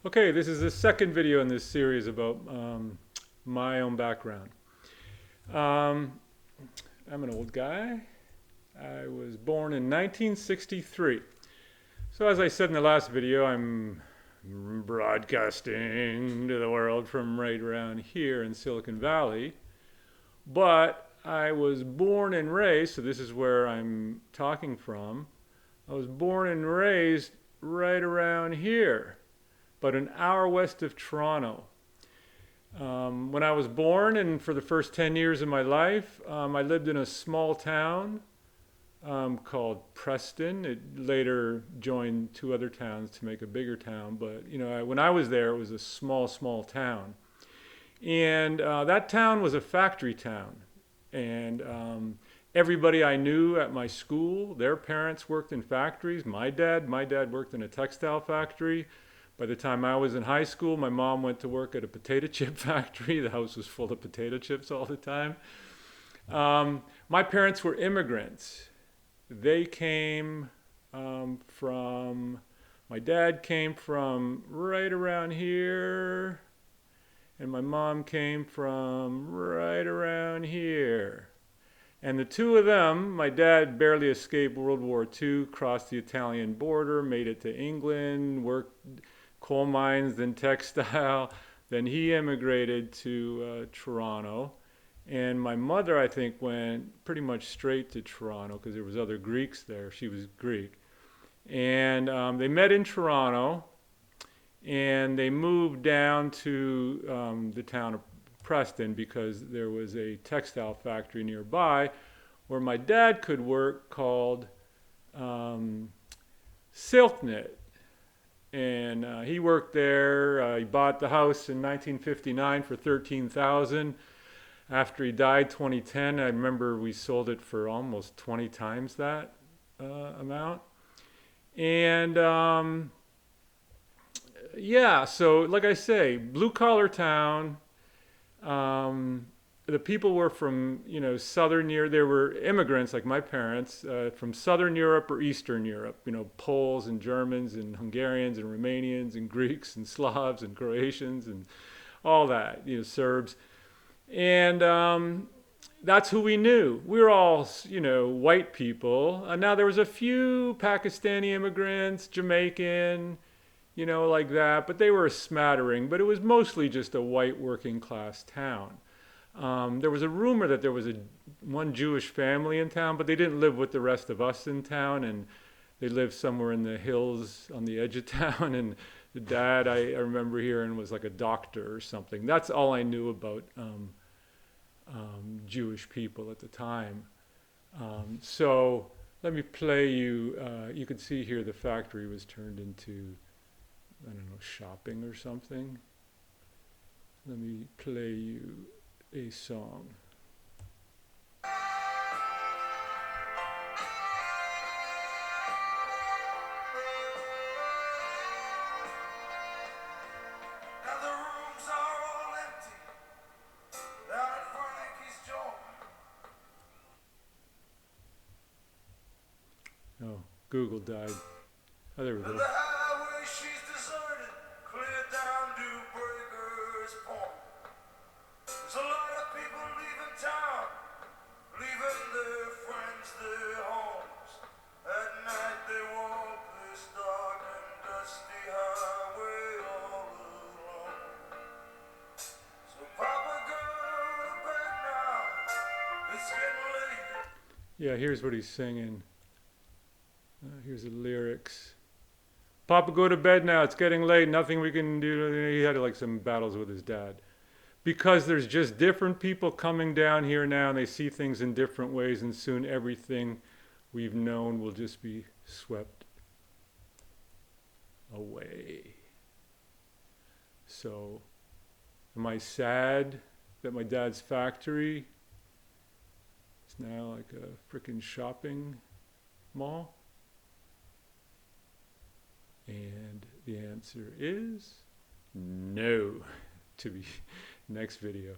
Okay, this is the second video in this series about my own background. Um, I'm an old guy. I was born in 1963. So as I said in the last video, I'm broadcasting to the world from right around here in Silicon Valley. But I was born and raised, so this is where I'm talking from. I was born and raised right around here, but an hour west of Toronto. When I was born and for the first 10 years of my life, I lived in a small town called Preston. It later joined two other towns to make a bigger town. But, when I was there, it was a small, small town. And that town was a factory town. And everybody I knew at my school, their parents worked in factories. My dad worked in a textile factory. By the time I was in high school, my mom went to work at a potato chip factory. The house was full of potato chips all the time. My parents were immigrants. They came from, my dad came from right around here, and my mom came from right around here. And the two of them, my dad barely escaped World War II, crossed the Italian border, made it to England, worked coal mines, then textile. Then he immigrated to Toronto. And my mother, I think, went pretty much straight to Toronto because there was other Greeks there. She was Greek. And they met in Toronto, and they moved down to the town of Preston because there was a textile factory nearby where my dad could work called Silknet. And he worked there. He bought the house in 1959 for 13,000. After he died 2010, I remember we sold it for almost 20 times that amount. And yeah, so like I say, blue collar town. Um, the people were from, southern Europe. There were immigrants like my parents from southern Europe or Eastern Europe. Poles and Germans and Hungarians and Romanians and Greeks and Slavs and Croatians and all that. Serbs, and that's who we knew. We were all, white people. Now there was a few Pakistani immigrants, Jamaican, like that, but they were a smattering. But it was mostly just a white working class town. There was a rumor that there was one Jewish family in town, but they didn't live with the rest of us in town, and they lived somewhere in the hills on the edge of town. And the dad, I remember hearing, was like a doctor or something. That's all I knew about Jewish people at the time. So let me play you. You can see here the factory was turned into, I don't know, shopping or something. Let me play you a song. Oh, Google died. Oh, there we go. Yeah, here's what he's singing. Here's the lyrics. Papa, go to bed now. It's getting late. Nothing we can do. He had like some battles with his dad. Because there's just different people coming down here now and they see things in different ways, and soon everything we've known will just be swept away. So, am I sad that my dad's factory is now like a frickin' shopping mall? And the answer is no. To be next video.